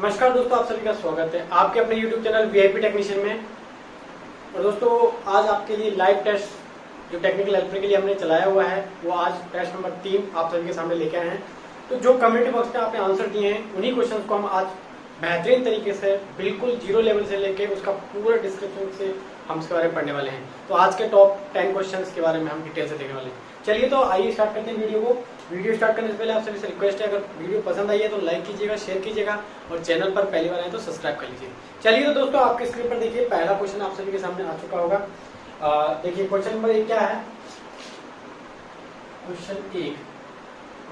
नमस्कार दोस्तों, आप सभी का स्वागत है आपके अपने YouTube चैनल वीआईपी टेक्नीशियन में। और दोस्तों, आज आपके लिए लाइव टेस्ट जो टेक्निकल हेल्पर के लिए हमने चलाया हुआ है वो आज टेस्ट नंबर 3 आप सभी के सामने लेके आए हैं। तो जो कम्युनिटी बॉक्स में आपने आंसर दिए हैं उन्हीं क्वेश्चन को हम आज बेहतरीन तरीके से बिल्कुल जीरो लेवल से लेके उसका पूरा डिस्क्रिप्शन से हम इसके बारे में पढ़ने वाले हैं। तो आज के टॉप 10 क्वेश्चन के बारे में हम डिटेल से देखने वाले हैं। चलिए तो आइए स्टार्ट करते हैं वीडियो को। वीडियो स्टार्ट करने से पहले आप सभी से रिक्वेस्ट है, अगर वीडियो पसंद आई है तो लाइक कीजिएगा, शेयर कीजिएगा और चैनल पर पहली बार आए तो सब्सक्राइब कर लीजिए। चलिए तो दोस्तों, आपके स्क्रीन पर देखिए पहला क्वेश्चन आप सभी के सामने आ चुका होगा। देखिए क्वेश्चन नंबर 1 क्या है, क्वेश्चन 1।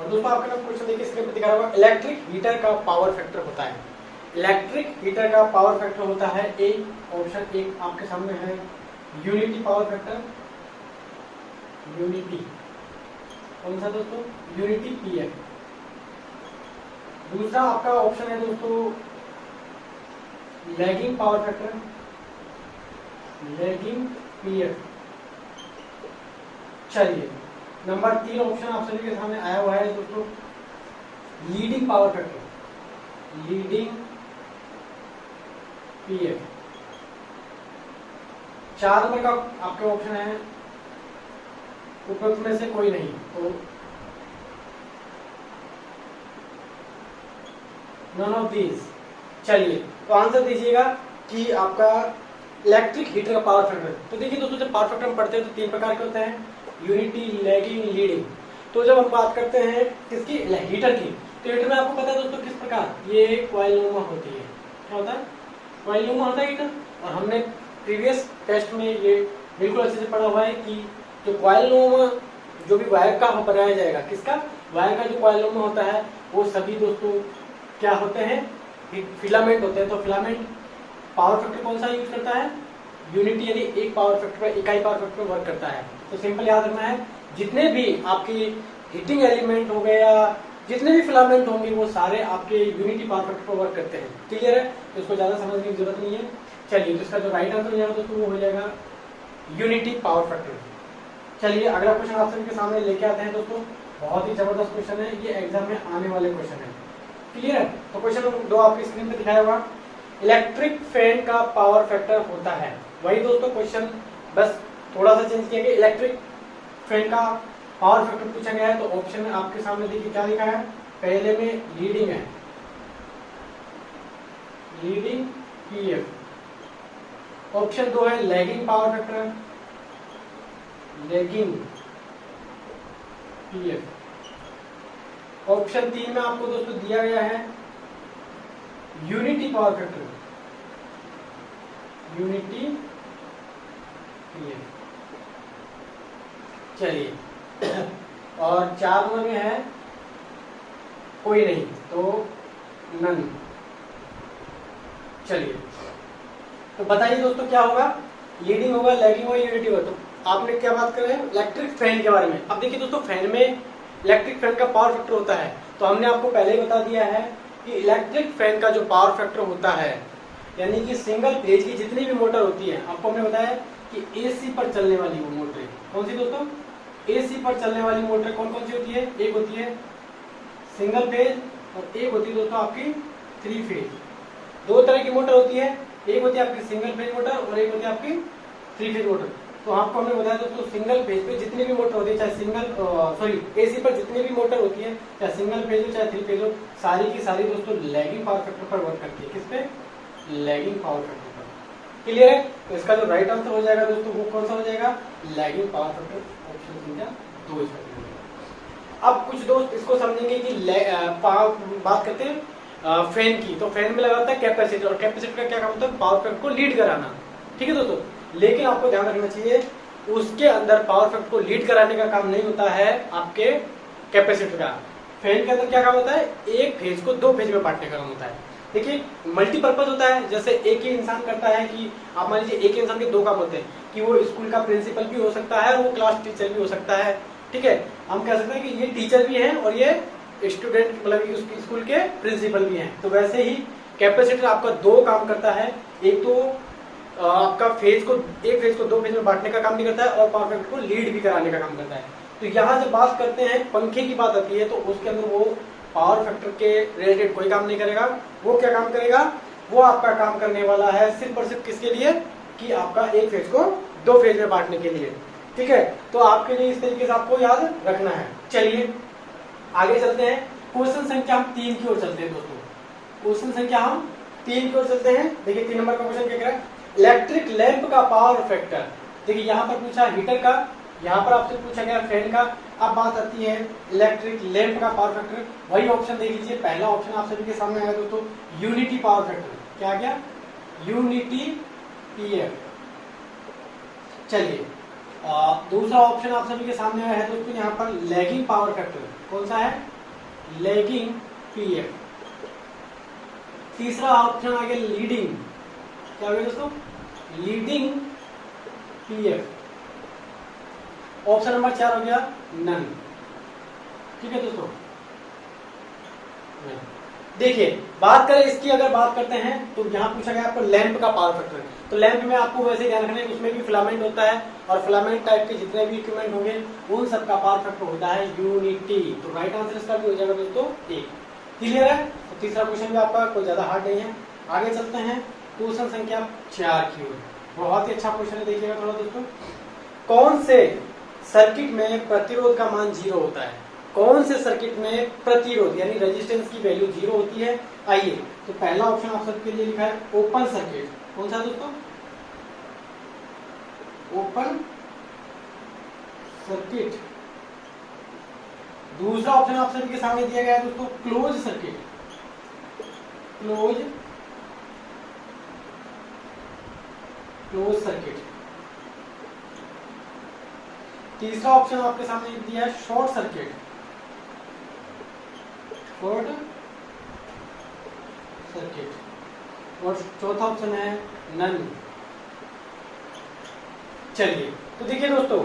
और दोस्तों आपके नाम क्वेश्चन देखिए स्क्रीन पर दिखा होगा, इलेक्ट्रिक हीटर का पावर फैक्टर होता है। इलेक्ट्रिक हीटर का पावर फैक्टर होता है ए, ऑप्शन 1 आपके सामने है यूनिटी पावर फैक्टर, यूनिटी कौन सा दोस्तों, यूनिटी पीएफ। दूसरा आपका ऑप्शन है दोस्तों lagging power factor, lagging PF. चलिए नंबर 3 ऑप्शन आप सभी के सामने आया हुआ है दोस्तों leading power factor, leading PF. 4 number का आपके ऑप्शन है उपरोक्त में से कोई नहीं, तो नन ऑफ दीज। चलिए तो आंसर दीजिएगा कि आपका इलेक्ट्रिक हीटर का पावर फैक्टर। तो देखिए दोस्तों, जब पावर फैक्टर हम पढ़ते हैं तो 3 प्रकार के होते हैं, यूनिटी, लैगिंग, लीडिंग। तो जब हम बात करते हैं किसकी, हीटर की, तो हीटर में आपको पता है दोस्तों किस प्रकार ये कॉइल नुमा होती है। क्या होता है, कॉइल नुमा होता है हीटर। और हमने प्रीवियस टेस्ट में ये बिल्कुल अच्छे से पढ़ा हुआ है कि जो कॉइल नुमा जो भी वायर का बनाया जाएगा, किसका, वायर का जो कॉइल नुमा होता है वो सभी दोस्तों क्या होते हैं, फिलामेंट होते हैं। तो फिलामेंट पावर फैक्टर कौन सा यूज करता है, यूनिटी, यानी एक पावर फैक्टर पर, इकाई पावर फैक्टर पर वर्क करता है। तो सिंपल याद रखना है, जितने भी आपकी हीटिंग एलिमेंट हो गए या जितने भी फिलामेंट होंगे वो सारे आपके यूनिटी पावर फैक्टर पर वर्क करते हैं। क्लियर है, तो इसको ज्यादा समझने की जरूरत नहीं है। चलिए तो इसका जो राइट आंसर हो जाएगा दोस्तों वो हो जाएगा यूनिटी पावर फैक्टर। चलिए अगला क्वेश्चन आप सभी के सामने लेके आते हैं दोस्तों, बहुत ही जबरदस्त क्वेश्चन है, ये एग्जाम में आने वाले क्वेश्चन है। क्लियर है, तो क्वेश्चन 2 आपकी स्क्रीन पे दिखाया हुआ, इलेक्ट्रिक फैन का पावर फैक्टर होता है। वही दोस्तों क्वेश्चन बस थोड़ा सा चेंज किया गया, इलेक्ट्रिक फैन का पावर फैक्टर पूछा गया है। तो ऑप्शन में आपके सामने देखिए क्या लिखा है, पहले में लीडिंग है, लीडिंग पीएफ। ऑप्शन 2 है lagging power factor, lagging PF. Option 3 में आपको दोस्तों दिया गया है unity power factor, unity PF. चलिए और 4 नंबर में है कोई नहीं, तो नन। चलिए तो बताइए दोस्तों क्या होगा, लीडिंग होगा, लैगिंग होगा, यूनिटी होगा। तो आपने क्या बात कर रहे हैं, इलेक्ट्रिक फैन के बारे में। अब देखिए दोस्तों, फैन में इलेक्ट्रिक फैन का पावर फैक्टर होता है, तो हमने आपको पहले ही बता दिया है कि इलेक्ट्रिक फैन का जो पावर फैक्टर होता है, यानी कि सिंगल फेज की जितनी भी मोटर होती है, आपको हमने बताया कि एसी पर चलने वाली वो मोटर कौन सी दोस्तों, एसी पर चलने वाली मोटर कौन कौन सी होती है, एक होती है सिंगल फेज और एक होती है दोस्तों आपकी 3 फेज। 2 तरह की मोटर होती है, एक होती है आपकी सिंगल फेज मोटर और एक होती है आपकी 3 फेज मोटर। तो आपको हमने बताया दोस्तों सिंगल फेज पे जितनी भी मोटर होती है, चाहे एसी पर जितनी भी मोटर होती है, चाहे सिंगल फेज हो चाहे 3 फेज हो, सारी की सारी दोस्तों लैगिंग पावर फैक्टर पर वर्क करती है। किस पे, लैगिंग पावर फैक्टर पर। क्लियर है, तो इसका जो राइट आंसर हो जाएगा दोस्तों वो कौन सा हो जाएगा, लैगिंग पावर फैक्टर, ऑप्शन संख्या 2 इसका। अब कुछ दोस्त इसको समझेंगे कि बात करते हैं फैन की, तो फैन में लगा होता है कैपेसिटर, और कैपेसिटर का क्या काम होता है, पावर फैक्टर को लीड कराना। ठीक है दोस्तों, लेकिन आपको ध्यान रखना चाहिए उसके अंदर पावर फैक्टर को लीड कराने का काम नहीं होता है आपके कैपेसिटर का। फैन के अंदर क्या काम होता है, एक फेज को 2 फेज में बांटने का काम होता है। देखिए मल्टीपर्पज होता है, जैसे एक ही इंसान करता है कि आप मान लीजिए एक इंसान के 2 काम होते हैं कि वो स्कूल का प्रिंसिपल भी हो सकता है और वो क्लास टीचर भी हो सकता है। ठीक है, हम कह सकते हैं कि ये टीचर भी है और ये स्टूडेंट मतलब स्कूल के प्रिंसिपल भी हैं। तो वैसे ही कैपेसिटर आपका 2 काम करता है, एक तो आपका एक फेज को 2 फेज में बांटने का काम भी करता है और पावर फैक्टर को लीड भी कराने का काम करता है। तो यहाँ जब बात करते हैं पंखे की बात आती है तो उसके अंदर वो पावर फैक्टर के रिलेटेड कोई काम नहीं करेगा। वो क्या काम करेगा, वो आपका काम करने वाला है सिर्फ और सिर्फ किसके लिए, कि आपका एक फेज को दो फेज में बांटने के लिए। ठीक है, तो आपके लिए इस तरीके से आपको याद रखना है। चलिए आगे चलते हैं, क्वेश्चन संख्या हम 3 की ओर चलते हैं दोस्तों। क्वेश्चन संख्या हम 3 की ओर चलते हैं। देखिए 3 नंबर का क्वेश्चन क्या कह रहा है, इलेक्ट्रिक लैंप का पावर फैक्टर। देखिए यहाँ पर पूछा हीटर का, यहाँ पर आपसे पूछा गया फैन का। अब बात आती है इलेक्ट्रिक लैंप का पावर फैक्टर। वही ऑप्शन देख लीजिए, पहला ऑप्शन आप सभी के सामने आया दोस्तों, यूनिटी पावर फैक्टर। क्या गया, यूनिटी पीएफ। चलिए दूसरा ऑप्शन आप सभी के सामने आया है दोस्तों, यहाँ पर लैगिंग पावर फैक्टर। कौन सा है, लैगिंग पीएफ। तीसरा ऑप्शन आ गया लीडिंग। क्या हो गया दोस्तों, लीडिंग पीएफ। ऑप्शन नंबर 4 हो गया नन। ठीक है दोस्तों, देखिए बात करें इसकी, अगर बात करते हैं तो यहाँ पूछा गया आपको लैंप का पावर फैक्टर। तो लैंप में आपको वैसे ध्यान रखना है उसमें भी फिलामेंट होता है, और फिलामेंट टाइप के जितने भी इक्विपमेंट होंगे उन सब का पावर फैक्टर होता है यूनिटी। तो राइट आंसर इसका भी हो जाएगा दोस्तों 1। क्लियर है, तो तीसरा क्वेश्चन भी आपका कोई ज्यादा हार्ड नहीं है। आगे चलते हैं क्वेश्चन संख्या 4 की ओर। बहुत ही अच्छा क्वेश्चन है, देखिएगा थोड़ा दोस्तों। कौन से सर्किट में प्रतिरोध का मान 0 होता है, कौन से सर्किट में प्रतिरोध यानी रेजिस्टेंस की वैल्यू 0 होती है। आइए, तो पहला ऑप्शन आप सबके लिए लिखा है ओपन सर्किट। कौन सा दोस्तों, ओपन सर्किट। दूसरा ऑप्शन आप सभी के सामने दिया गया है दोस्तों क्लोज सर्किट, क्लोज सर्किट। तीसरा ऑप्शन आपके सामने दिया है शॉर्ट सर्किट, शॉर्ट सर्किट। और चौथा ऑप्शन है नन। चलिए तो देखिए दोस्तों,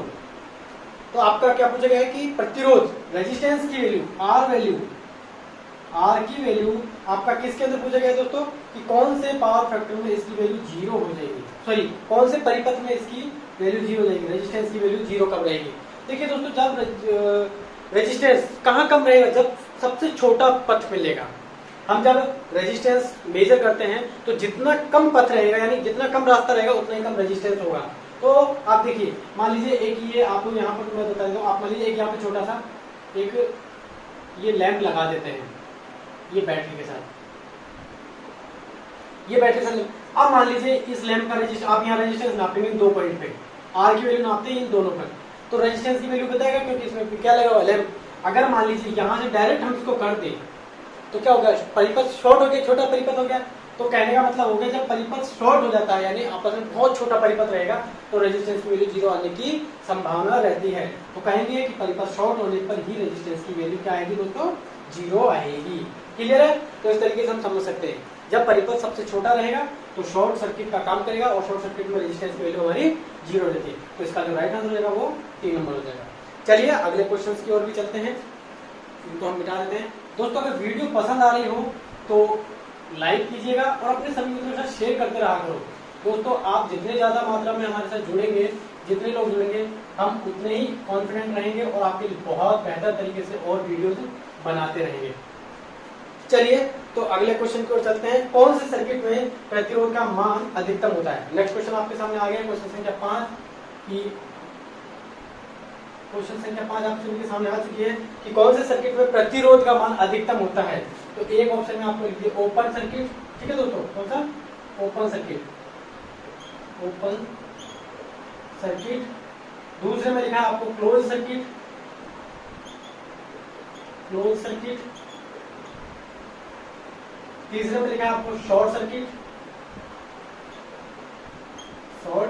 तो आपका क्या पूछा गया है कि प्रतिरोध रेजिस्टेंस की वैल्यू आर की वैल्यू आपका किसके अंदर पूछा गया है दोस्तों, कि कौन से पावर फैक्टर में इसकी वैल्यू 0 हो जाएगी, सॉरी कौन से परिपथ में इसकी वैल्यू 0 हो जाएगी, रेजिस्टेंस की वैल्यू 0 कब रहेगी। देखिए दोस्तों, जब रेजिस्टेंस कहाँ कम रहेगा, जब सबसे छोटा पथ मिलेगा। हम जब रेजिस्टेंस मेजर करते हैं तो जितना कम पथ रहेगा यानी जितना कम रास्ता रहेगा उतना ही कम रेजिस्टेंस होगा। तो आप देखिए, मान लीजिए एक ये आपको यहाँ पर मैं बता देता हूँ, आप मान लीजिए एक यहाँ पे छोटा सा एक ये लैंप लगा देते हैं, ये बैटरी के साथ, ये बैटरी के साथ। अब मान लीजिए इस लैंप का रेजिस्टेंस, आप यहाँ रेजिस्टेंस नापेंगे 2 पॉइंट पे, आर की वैल्यू नापते हैं इन दोनों पर, तो रेजिस्टेंस की वैल्यू बताएगा, क्योंकि इसमें क्या लगा हुआ लैंप। अगर मान लीजिए यहाँ से डायरेक्ट हम इसको कर दें तो क्या होगा, परिपथ शॉर्ट हो गया, छोटा परिपथ हो गया। तो कहने का मतलब हो गया, जब परिपथ शॉर्ट हो जाता है यानी आपस में बहुत छोटा परिपथ रहेगा तो रेजिस्टेंस की वैल्यू 0 आने की संभावना रहती है। तो कहेंगे कि परिपथ शॉर्ट होने पर ही रेजिस्टेंस की वैल्यू क्या आएगी दोस्तों, 0 आएगी। क्लियर है, तो इस तरीके से हम समझ सकते हैं, जब परिपथ सबसे छोटा रहेगा तो शॉर्ट सर्किट का काम करेगा और शॉर्ट सर्किट में रेजिस्टेंस की वैल्यू हमारी 0 रहती है। तो इसका जो राइट आंसर रहेगा वो 3 नंबर हो जाएगा। चलिए अगले क्वेश्चन की ओर भी चलते हैं, इनको हम मिटा देते हैं। दोस्तों अगर वीडियो पसंद आ रही हो तो लाइक कीजिएगा और अपने सभी मित्रों के साथ शेयर करते रहा करो। दोस्तों आप जितने ज्यादा मात्रा में हमारे साथ जुड़ेंगे, जितने लोग जुड़ेंगे, हम उतने ही कॉन्फिडेंट रहेंगे और आपके लिए बहुत बेहतर तरीके से और वीडियोस बनाते रहेंगे। चलिए तो अगले क्वेश्चन की ओर चलते हैं, कौन से सर्किट में प्रतिरोध का मान अधिकतम होता है। नेक्स्ट क्वेश्चन आपके सामने आ गया, क्वेश्चन संख्या 5 की क्वेश्चन संख्या 5 आप सभी के सामने आ चुकी है कि कौन से सर्किट में प्रतिरोध का मान अधिकतम होता है। तो एक ऑप्शन में आपको लिख दिया ओपन सर्किट, ठीक है दोस्तों, कौन सा, ओपन सर्किट, ओपन सर्किट। दूसरे में लिखा है आपको क्लोज सर्किट, क्लोज सर्किट। तीसरे में लिखा है आपको शॉर्ट सर्किट, शॉर्ट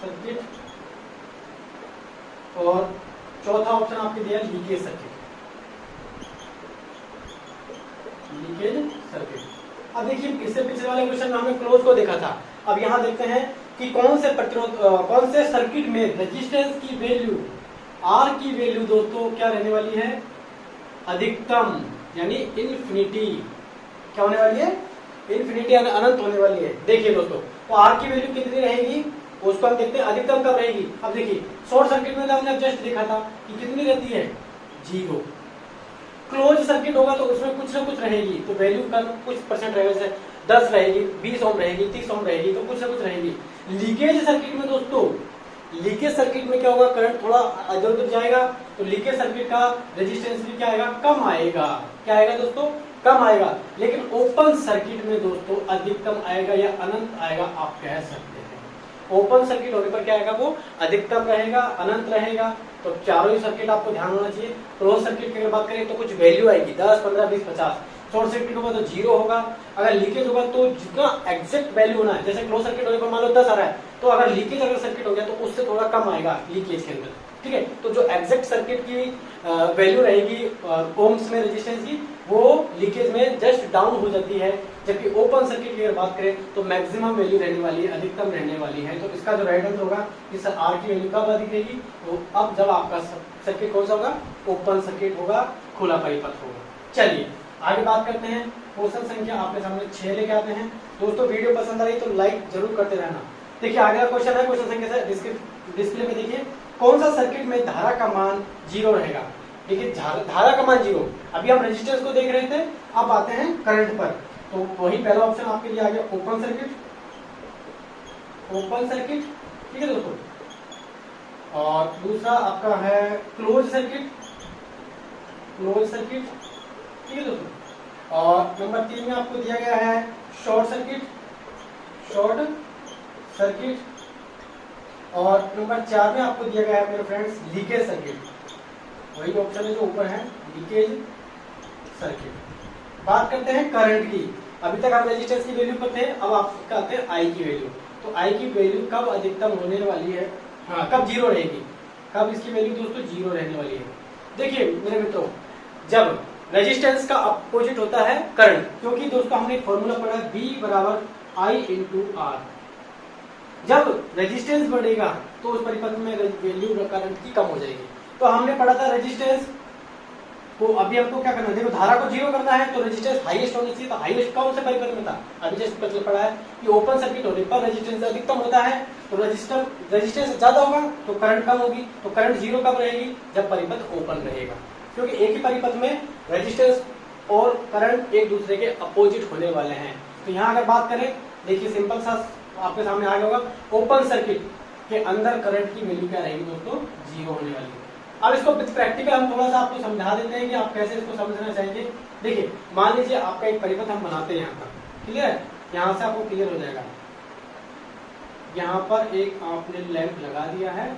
सर्किट। और चौथा ऑप्शन आपके दिया लीकेज सर्किट, लीकेज सर्किट। अब देखिए इससे पिछले वाले क्वेश्चन में हमने क्लोज को देखा था, अब यहां देखते हैं कि कौन से प्रतिरोध कौन से सर्किट में रेजिस्टेंस की वैल्यू आर की वैल्यू दोस्तों क्या रहने वाली है, अधिकतम यानी इन्फिनिटी। क्या होने वाली है, इन्फिनिटी यानी अनंत होने वाली है। देखिए दोस्तों, तो आर की वैल्यू कितनी रहेगी उसको हम देखते हैं, अधिकतम कब रहेगी। अब देखिए शॉर्ट सर्किट में हमने जस्ट देखा था कि कितनी रहती है, 0। क्लोज सर्किट होगा तो उसमें कुछ ना कुछ रहेगी, तो वैल्यू का कुछ परसेंट रहेगा, जैसे 10 रहेगी, 20 ओम रहेगी, 30 ओम रहेगी, तो कुछ ना कुछ रहेगी। लीकेज सर्किट में दोस्तों, लीकेज सर्किट में क्या होगा, करंट थोड़ा इधर उधर जाएगा, तो लीकेज सर्किट का रेजिस्टेंस भी क्या आएगा, कम आएगा। क्या आएगा दोस्तों, कम आएगा। लेकिन ओपन सर्किट में दोस्तों अधिकतम आएगा या अनंत आएगा, आप कह सकते हैं। ओपन सर्किट होने पर क्या आएगा, वो अधिकतम रहेगा, अनंत रहेगा। तो चारों ही सर्किट आपको ध्यान होना चाहिए। क्लोज सर्किट की अगर बात करें तो कुछ वैल्यू आएगी 10, 15, 20, 50। शॉर्ट सर्किट होगा तो 0 होगा। अगर लीकेज होगा तो जितना एग्जैक्ट वैल्यू होना है, जैसे क्लोज सर्किट होने पर मान लो 10 आ रहा है, तो अगर लीकेज अगर सर्किट हो गया तो उससे थोड़ा कम आएगा लीकेज के अंदर। ठीक है, तो जो एग्जैक्ट सर्किट की वैल्यू रहेगी ओम्स में रेजिस्टेंस की, वो लीकेज में जस्ट डाउन हो जाती है। जबकि ओपन सर्किट की अगर बात करें तो मैक्सिमम वैल्यू रहने वाली है, अधिकतम रहने वाली है। तो इसका जो राइट आंसर होगा, इस आर की वैल्यू कब अधिक रहेगी, तो अब जब आपका सर्किट कौन सा होगा, ओपन सर्किट होगा, खुला परिपथ होगा। चलिए आगे बात करते हैं। क्वेश्चन संख्या आपके सामने 6 लेके आते हैं। दोस्तों वीडियो पसंद आ रही तो लाइक जरूर करते रहना। देखिए आगे क्वेश्चन है, क्वेश्चन संख्या से डिस्प्ले पे देखिए, कौन सा सर्किट में धारा का मान 0 रहेगा। देखिए धारा का मान 0, अभी हम रेजिस्टेंस को देख रहे थे, अब आते हैं करंट पर। तो वही पहला ऑप्शन आपके लिए आ गया ओपन सर्किट, ओपन सर्किट। ठीक है दोस्तों, और दूसरा आपका है क्लोज सर्किट, क्लोज सर्किट। ठीक है दोस्तों, और नंबर 3 में आपको दिया गया है शॉर्ट सर्किट, शॉर्ट सर्किट। और नंबर 4 में आपको दिया गया है मेरे फ्रेंड्स लीकेज सर्किट, वही ऑप्शन है जो ऊपर है, लीकेज सर्किट। बात करते हैं करंट की। अभी तक हम रेजिस्टेंस की वैल्यू पर थे, अब आप आते हैं आई की वैल्यू। तो आई की वैल्यू कब अधिकतम होने वाली है, हाँ कब 0 रहेगी, कब इसकी वैल्यू दोस्तों 0 रहने वाली है। देखिए मेरे मित्रों, जब रेजिस्टेंस का अपोजिट होता है करंट, क्योंकि दोस्तों हमने एक फॉर्मूला पढ़ा है B बराबर I इंटू R। जब रेजिस्टेंस बढ़ेगा तो उस परिपथ में वैल्यू करंट की कम हो जाएगी। तो हमने पढ़ा था रेजिस्टेंस को, अभी हमको क्या करना है, देखो धारा को 0 करना है तो रेजिस्टेंस हाईएस्ट होनी चाहिए। तो हाईएस्ट कौन से परिपथ में था, अभी जस्ट मतलब पढ़ा है कि ओपन सर्किट होने पर रेजिस्टेंस अधिकतम होता है। तो रेजिस्टेंस ज्यादा होगा तो करंट कम होगी। तो करंट 0 कब रहेगी, जब परिपथ ओपन रहेगा, क्योंकि एक ही परिपथ में रेजिस्टेंस और करंट एक दूसरे के अपोजिट होने वाले हैं। तो यहाँ अगर बात करें, देखिए सिंपल सा आपके सामने आ गया होगा, ओपन सर्किट के अंदर करंट की वैल्यू क्या रहेगी दोस्तों, 0 होने वाली है। अब इसको प्रैक्टिकल हम थोड़ा सा आपको समझा देते हैं कि आप कैसे इसको समझना चाहेंगे। देखिए मान लीजिए आपका एक परिपथ हम बनाते हैं यहाँ पर, क्लियर है, यहाँ से आपको क्लियर हो जाएगा। यहाँ पर एक आपने लैंप लगा दिया है,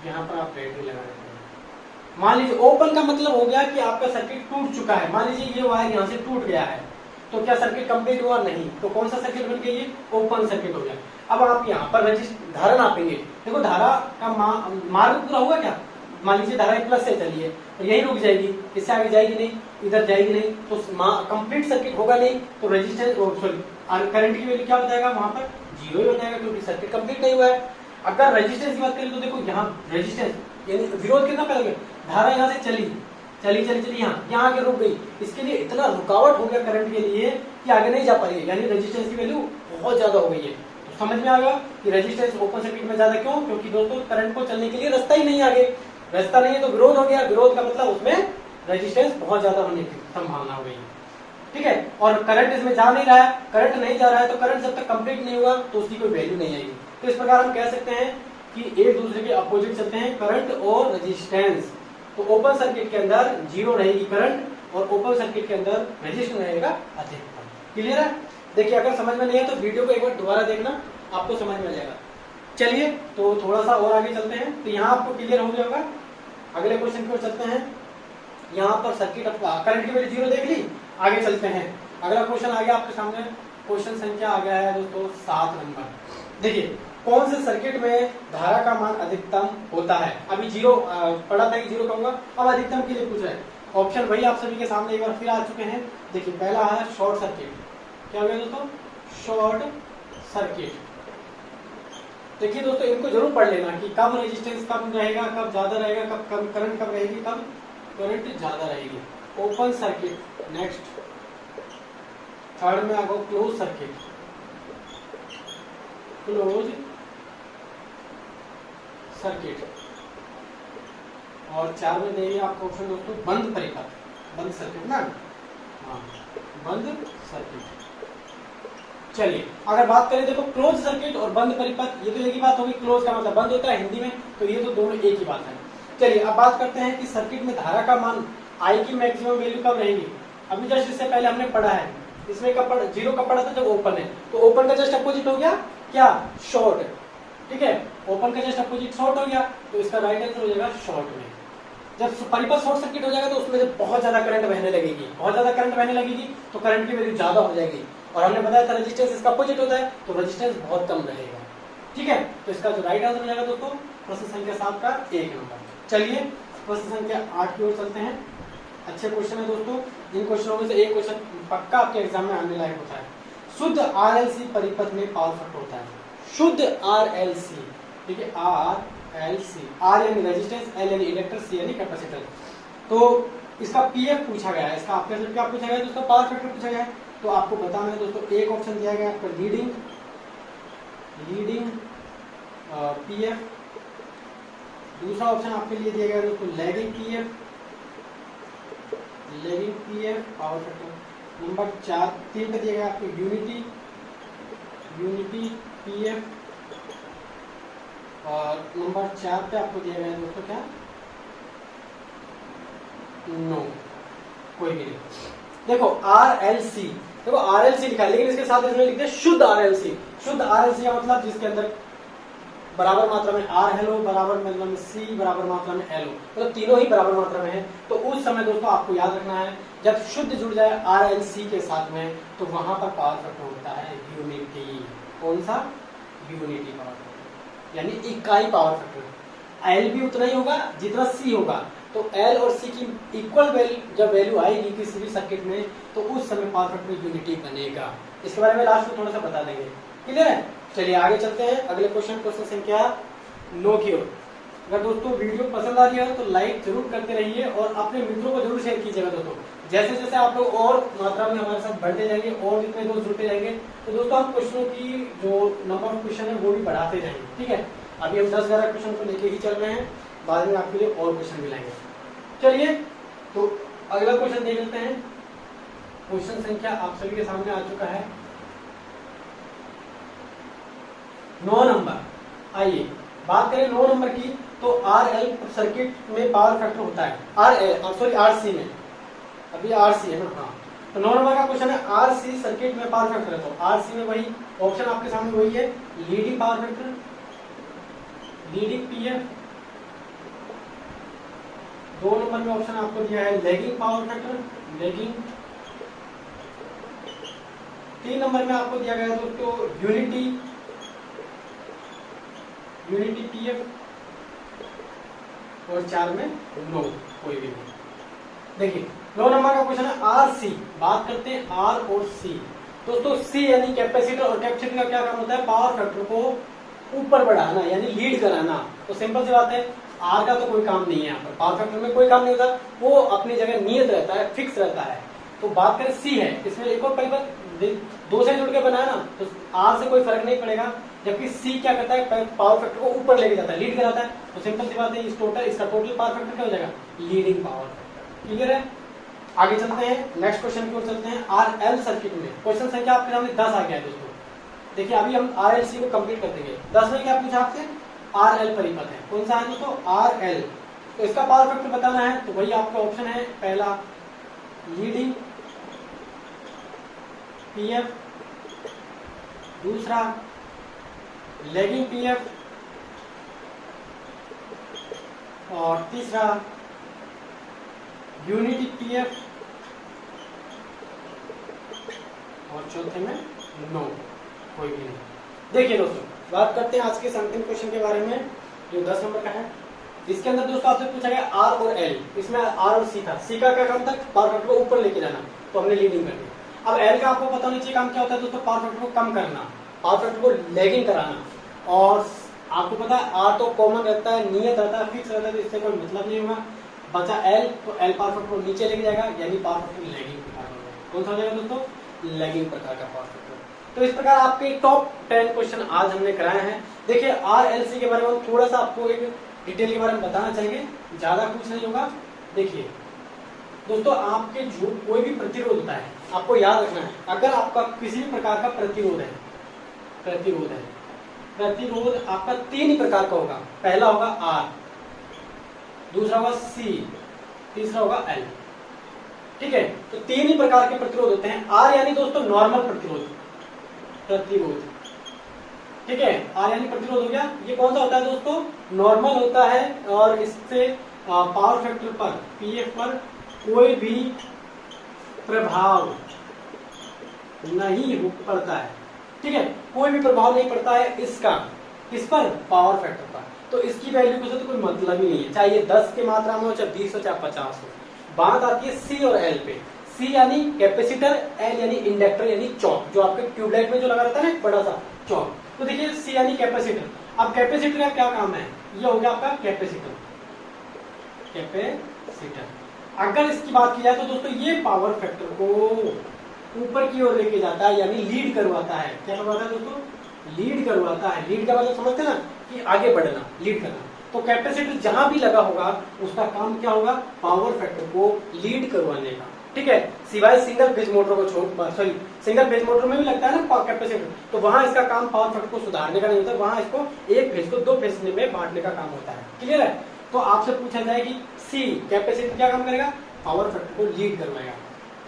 यहाँ पर आप बैटरी लगा देते हैं। मान लीजिए ओपन का मतलब हो गया कि आपका सर्किट टूट चुका है। मान लीजिए ये वायर यहाँ से टूट गया है, तो क्या सर्किट कंप्लीट हुआ, नहीं। तो कौन सा सर्किट बन गया, ये ओपन सर्किट हो गया। अब आप यहाँ पर धारा नापेंगे, देखो धारा का मार्ग पूरा हुआ क्या, मान लीजिए धारा प्लस से चलिए तो यही रुक जाएगी, इससे आगे जाएगी नहीं, इधर जाएगी नहीं, तो कंप्लीट सर्किट होगा नहीं। तो रेजिस्टेंस सॉरी करंट की वैल्यू क्या हो जाएगा, वहां पर 0 ही हो जाएगा, क्योंकि सर्किट कंप्लीट नहीं हुआ है। अगर रेजिस्टेंस की बात करें तो देखो यहाँ रेजिस्टेंस यानी विरोध कितना पहले, धारा यहाँ से चली चली चली चली यहाँ आगे रुक गई, इसके लिए इतना रुकावट हो गया करंट के लिए कि आगे नहीं जा पाएगी, यानी रेजिस्टेंस की वैल्यू बहुत ज्यादा हो गई है। तो समझ में आ गया कि रेजिस्टेंस ओपन सर्किट में ज्यादा क्यों, क्योंकि दोस्तों करंट को चलने के लिए रास्ता ही नहीं, आगे रास्ता नहीं है तो विरोध हो गया। विरोध का मतलब उसमें रेजिस्टेंस बहुत ज्यादा होने की संभावना हो गई, ठीक है। और करंट इसमें जा नहीं रहा है, करंट नहीं जा रहा है, तो करंट जब तक कंप्लीट नहीं हुआ तो उसकी कोई वैल्यू नहीं आएगी। तो इस प्रकार हम कह सकते हैं कि एक दूसरे के अपोजिट चलते हैं करंट और रेजिस्टेंस। तो ओपन सर्किट के अंदर 0 रहेगी करंट और ओपन सर्किट के अंदर रेजिस्टेंस रहेगा अधिकतम। क्लियर है। देखिए अगर समझ में नहीं है तो वीडियो को एक बार दोबारा देखना, आपको समझ में आ जाएगा। चलिए तो थोड़ा सा और आगे चलते हैं, तो यहाँ आपको क्लियर हो गया होगा। अगले क्वेश्चन की ओर चलते हैं। यहाँ पर सर्किट करंट की वैल्यू 0 देख ली, आगे चलते हैं। अगला क्वेश्चन आ गया आपके सामने, क्वेश्चन संख्या आ गया है दोस्तों 7 नंबर। देखिए कौन से सर्किट में धारा का मान अधिकतम होता है। अभी 0 पढ़ा था कि 0 कहूंगा, अब अधिकतम के लिए पूछ रहे हैं। ऑप्शन वही आप सभी के सामने एक बार फिर आ चुके हैं। देखिए पहला है शॉर्ट सर्किट। क्या हो गया दोस्तों, शॉर्ट सर्किट। देखिए दोस्तों इनको जरूर पढ़ लेना कि कब रेजिस्टेंस कब रहेगा, कब ज्यादा रहेगा, कब करंट कब रहेगी, कब करंट ज्यादा रहेगी। Open circuit next. थर्ड में आगे क्लोज सर्किट, क्लोज सर्किट। और 4 में देंगे आपको ऑप्शन दोस्तों बंद परिपथ, बंद सर्किट ना, हाँ बंद सर्किट। चलिए अगर बात करें देखो क्लोज सर्किट और बंद परिपथ, ये तो एक ही बात होगी, क्लोज का मतलब बंद होता है हिंदी में, तो ये तो दोनों एक ही बात है। चलिए अब बात करते हैं कि सर्किट में धारा का मान आई की मैक्सिमम वैल्यू कब रहेगी। अभी जस्ट इससे पहले हमने पढ़ा है, इसमें कब पढ़ा, 0 कब पढ़ा था, जब ओपन है, तो ओपन का जस्ट अपोजिट हो गया क्या, शॉर्ट, ठीक है, ओपन का जस्ट अपोजिट शॉर्ट हो गया, तो इसका राइट आंसर हो जाएगा शॉर्ट में। जब परिपथ शॉर्ट सर्किट हो जाएगा तो उसमें से बहुत ज्यादा करंट बहने लगेगी, बहुत ज्यादा करंट बहने लगेगी तो करंट की वैल्यू ज्यादा हो जाएगी, और हमने बताया था रेजिस्टेंस इसका अपोजिट होता है, तो रेजिस्टेंस बहुत कम रहेगा, ठीक है। तो इसका जो राइट आंसर हो जाएगा दोस्तों प्रश्न संख्या 7 का 1 नंबर। चलिए प्रश्न संख्या 8 की ओर चलते हैं। अच्छे क्वेश्चन है दोस्तों, इन क्वेश्चनों में से एक क्वेश्चन पक्का आपके एग्जाम में आने लायक होता है। शुद्ध आरएलसी परिपथ में पावर फैक्टर होता है, शुद्ध आरएलसी, ठीक है, आरएलसी, आर यानी रेजिस्टेंस, एल यानी इंडक्टर, सी यानी कैपेसिटर। तो इसका पीएफ पूछा गया है, इसका आपके क्या पूछा गया है दोस्तों, पावर फैक्टर पूछा गया है। तो आपको बताना है दोस्तों, एक ऑप्शन दिया गया है आपका लीडिंग पीएफ, दूसरा ऑप्शन आपके लिए दिया गया है दोस्तों lagging PF power factor, number 3 पे दिया गया आपको यूनिटी पीएफ, और नंबर 4 पे आपको दिया गया है दोस्तों क्या, नो, कोई भी नहीं। देखो आरएलसी, देखो आरएलसी लिखा है, लेकिन इसके साथ इसमें लिखते हैं शुद्ध आरएलसी। शुद्ध आरएलसी का मतलब जिसके अंदर बराबर मात्रा में आर हेलो, बराबर मात्रा में सी, बराबर मात्रा में एल हो, मतलब तीनों ही बराबर मात्रा में है। तो उस समय दोस्तों आपको याद रखना है, जब शुद्ध जुड़ जाए आरएलसी के साथ में, तो वहां पर पावर फैक्टर होता है यूनिटी। कौन सा, यूनिटी पावर फैक्टर, यानी इकाई पावर फैक्टर। एल भी उतना ही होगा जितना सी होगा, तो एल और सी की इक्वल वैल्यू जब वैल्यू आएगी किसी भी सर्किट में, तो उस समय पावर फैक्टर यूनिटी बनेगा। इसके बारे में लास्ट में थोड़ा सा बता देंगे, क्लियर है। चलिए आगे चलते हैं अगले क्वेश्चन संख्या 9 की ओर। अगर दोस्तों वीडियो पसंद आ रही है तो लाइक जरूर करते रहिए और अपने मित्रों को जरूर शेयर कीजिएगा दोस्तों। जैसे जैसे आप लोग और मात्रा में हमारे साथ बढ़ते जाएंगे और जितने दोस्त जुड़ते जाएंगे, तो दोस्तों हम क्वेश्चनों की जो नंबर ऑफ क्वेश्चन है वो भी बढ़ाते जाएंगे, ठीक है। अभी हम 10-11 क्वेश्चन को लेके ही चल रहे हैं, बाद में आपके लिए और क्वेश्चन भी लाएंगे। चलिए तो अगला क्वेश्चन देख लेते हैं। क्वेश्चन संख्या आप सभी के सामने आ चुका है 9 नंबर। आइए बात करें 9 नंबर की, तो आरएल सर्किट में पावर फैक्टर होता है, आरसी में, अभी आरसी है ना, हाँ। तो 9 नंबर का क्वेश्चन है आरसी सर्किट में पावर फैक्टर है, तो आरसी में वही ऑप्शन आपके सामने वही है, leading power factor, leading PF. 2 number में ऑप्शन आपको दिया है lagging power factor, lagging. 3 number में आपको दिया गया दोस्तों यूनिटी पीएफ, और 4 में नो, कोई भी नहीं। देखिए 9 नंबर का क्वेश्चन है आरसी। बात करते हैं आर और सी। दोस्तों सी यानी कैपेसिटर, और कैपेसिटर का क्या काम होता है, पावर फैक्टर को ऊपर बढ़ाना यानी लीड कराना। तो सिंपल सी बात है, आर का तो कोई काम नहीं है यहाँ पर, पावर फैक्टर में कोई काम नहीं होता, वो अपनी जगह नियत रहता है, फिक्स रहता है। तो बात करें सी है, इसमें एक और परिपथ 2 से जुड़ के बनाया ना, तो आर से कोई फर्क नहीं पड़ेगा, जबकि सी क्या करता है, पावर फैक्टर को ऊपर लेके जाता है, लीड कराता है। तो सिंपल सी बात है, इसका टोटल पावर फैक्टर क्या हो जाएगा, लीडिंग पावर फैक्टर। क्लियर है। आगे चलते हैं, नेक्स्ट क्वेश्चन की ओर चलते हैं। आरएल सर्किट में क्वेश्चन संख्या आपके सामने 10 आ गया है दोस्तों। देखिए अभी हम आरएलसी को कंप्लीट कर देंगे। 10 में क्या पूछा आपसे, आरएल परिपथ है, कौन सा है दोस्तों, आरएल। तो इसका पावर फैक्टर बताना है, तो वही आपका ऑप्शन है पहला लीडिंग पीएफ, दूसरा लैगिंग पीएफ, और तीसरा यूनिटी पीएफ, और चौथे में नो, कोई भी नहीं। देखिए दोस्तों बात करते हैं आज के अंतिम क्वेश्चन के बारे में, जो 10 नंबर का है। इसके अंदर दोस्तों आपसे पूछा गया आर और एल, इसमें आर और सी था। सी का क्या काम था, पावर फैक्टर को ऊपर लेके जाना, तो हमने लीडिंग कर दी। अब एल का आपको पता होना चाहिए काम क्या होता है दोस्तों, पावर फैक्टर को कम करना, पावर फैक्टर को लैगिंग कराना। और आपको पता है आर तो कॉमन रहता है, नियत रहता है, फिक्स रहता है, तो इससे कोई मतलब नहीं होगा। बचा एल, तो एल पावर फैक्टर को नीचे लेके जाएगा, यानी पावर फैक्टर लैगिंग प्रकार का होगा। कौन सा हो जाएगा दोस्तों, लैगिंग प्रकार का पावर फैक्टर। तो इस प्रकार आपके टॉप 10 क्वेश्चन आज हमने कराए हैं। देखिए आरएलसी के बारे में थोड़ा सा आपको एक डिटेल के बारे में बताना चाहेंगे, ज्यादा कुछ नहीं होगा। देखिए दोस्तों, आपके जो कोई भी प्रतिरोध होता है, आपको याद रखना है, अगर आपका किसी भी प्रकार का प्रतिरोध आपका 3 ही प्रकार का होगा। पहला होगा R, दूसरा होगा C, तीसरा होगा L। ठीक है, तो 3 ही प्रकार के प्रतिरोध होते हैं। R यानी दोस्तों नॉर्मल प्रतिरोध, ठीक है, R यानी प्रतिरोध हो गया। ये कौन सा होता है दोस्तों? नॉर्मल होता है, और इससे पावर फैक्टर पर, PF पर कोई भी प्रभाव नहीं पड़ता है। ठीक है, कोई भी प्रभाव नहीं पड़ता है इसका, किस पर? पावर फैक्टर पर। तो इसकी वैल्यू को तो कोई मतलब ही नहीं है, चाहे ये 10 की मात्रा में हो, चाहे 20 हो, चाहे 50 हो। बात आती है C और L पे। C यानी कैपेसिटर, L यानी इंडक्टर यानी चौक, जो आपके ट्यूबलाइट में जो लगा रहता है ना बड़ा सा चौक। तो देखिए C यानी कैपेसिटर। अब कैपेसिटर का क्या काम है? ये हो गया आपका कैपेसिटर। अगर इसकी बात की जाए तो दोस्तों ये पावर फैक्टर को ऊपर की ओर लेके जाता है, यानी लीड करवाता है। क्या करवाता है दोस्तों? लीड करवाता है। लीड का मतलब समझते ना, कि आगे बढ़ना, लीड करना। तो कैपेसिटर जहां भी लगा होगा उसका काम क्या होगा? पावर फैक्टर को लीड करवाने का। ठीक है, सिवाय सिंगल फेज मोटर को छोड़, सॉरी सिंगल फेज मोटर में भी लगता है ना कैपेसिटर, तो वहां इसका काम पावर फैक्टर को सुधारने का नहीं होता, वहां इसको एक फेज को 2 फेज में बांटने का काम होता है। क्लियर है? तो आपसे पूछा जाए कि C कैपेसिटर क्या काम करेगा? पावर फैक्टर को लीड करवाएगा।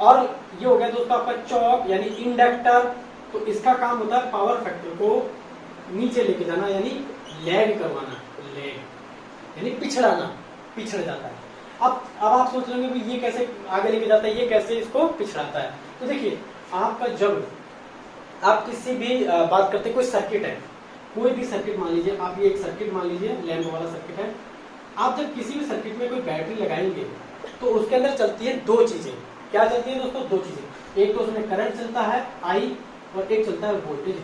और ये हो गया दोस्तों आपका चौक यानी इंडक्टर, तो इसका काम होता है पावर फैक्टर को नीचे लेके जाना, यानी लैग करवाना, लैग यानी पिछड़ाना, पिछड़ जाता है। अब आप सोच रहे होंगे ये कैसे आगे लेके जाता है, ये कैसे इसको पिछड़ाता है? तो देखिए, आपका जब आप किसी भी बात करते, कोई सर्किट है, कोई भी सर्किट मान लीजिए, आप ये एक सर्किट मान लीजिए, लैंप वाला सर्किट है। आप जब किसी भी सर्किट में कोई बैटरी लगाएंगे तो उसके अंदर चलती है 2 चीजें। क्या चलती है दोस्तों? 2 चीजें। एक तो उसमें करंट चलता है I, और एक चलता है वोल्टेज V।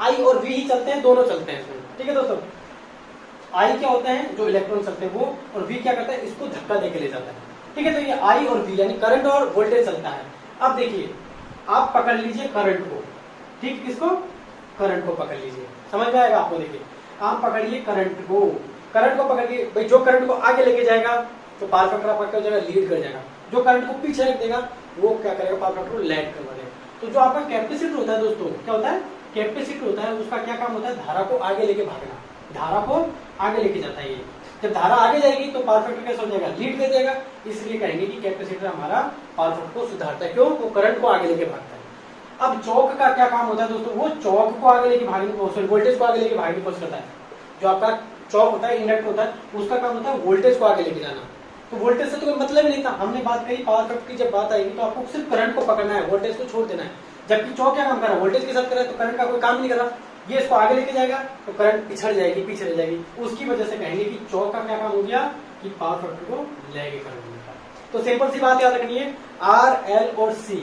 I और V ही चलते हैं, दोनों चलते हैं इसमें। ठीक है दोस्तों, I क्या होता है? जो इलेक्ट्रॉन चलते हैं वो, और V क्या करता है? इसको धक्का देके ले जाता है। ठीक है, तो ये I और V यानी करंट और वोल्टेज चलता है। अब देखिए, आप पकड़ लीजिए करंट को। ठीक, किसको? करंट को पकड़ लीजिए, समझ में आएगा आपको। देखिए, आप पकड़िए करंट को पकड़ के, भाई जो करंट को आगे लेके जाएगा तो पावर फैक्टर आपका क्या लीड कर जाएगा, जो करंट को पीछे रख देगा वो क्या करेगा? पावर फैक्टर को लैग करवा देगा। तो जो आपका कैपेसिटर होता है दोस्तों, क्या होता है? कैपेसिटर होता है, उसका क्या काम होता है? धारा को आगे लेके भागना, धारा को आगे लेके जाता है। ये जब धारा आगे जाएगी तो पावर फैक्टर कैसे हो जाएगा? लीड कर देगा। इसलिए कहेंगे कि कैपेसिटर हमारा पावर फैक्टर को सुधारता है। क्यों? वो करंट को आगे लेके भागता है। अब चौक का क्या काम होता है दोस्तों? वो चौक को आगे लेके भागने की, वोल्टेज को आगे लेके भागने की कोशिश करता है। जो आपका चौक होता है, इंडक्टर होता है, उसका काम होता है वोल्टेज को आगे लेके जाना। तो वोल्टेज से तो कोई मतलब ही नहीं था। हमने बात करी पावर फैक्टर की, जब बात आएगी तो आपको सिर्फ करंट को पकड़ना है, वोल्टेज को छोड़ देना है। जबकि चौक क्या काम कर रहा है? वोल्टेज के साथ कर रहा है, तो करंट का कोई काम नहीं कर रहा। ये इसको आगे लेके जाएगा तो करंट पिछड़ जाएगी, पीछे रह जाएगी। उसकी वजह से कहेंगे कि चौक का क्या काम हो गया? कि पावर फैक्टर को लैग कर देगा। तो सिंपल सी बात याद रखनी है, R, L और C।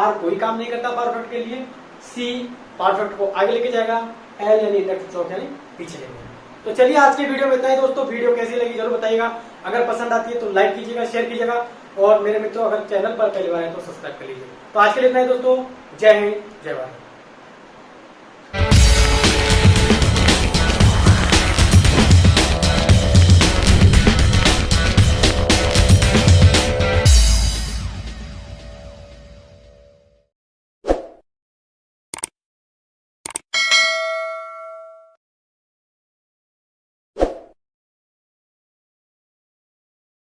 R कोई काम नहीं करता पावर फैक्टर के लिए, C पावर फैक्टर को आगे लेके जाएगा, L यानी इंडक्टर चौक यानी पीछे लेके जाएगा। तो चलिए आज की वीडियो में इतना ही दोस्तों। वीडियो कैसी लगी जरूर बताइएगा। अगर पसंद आती है तो लाइक कीजिएगा, शेयर कीजिएगा, और मेरे मित्रों अगर चैनल पर पहली बार है तो सब्सक्राइब कर लीजिए। तो आज के लिए इतना ही दोस्तों। जय हिंद, जय भारत।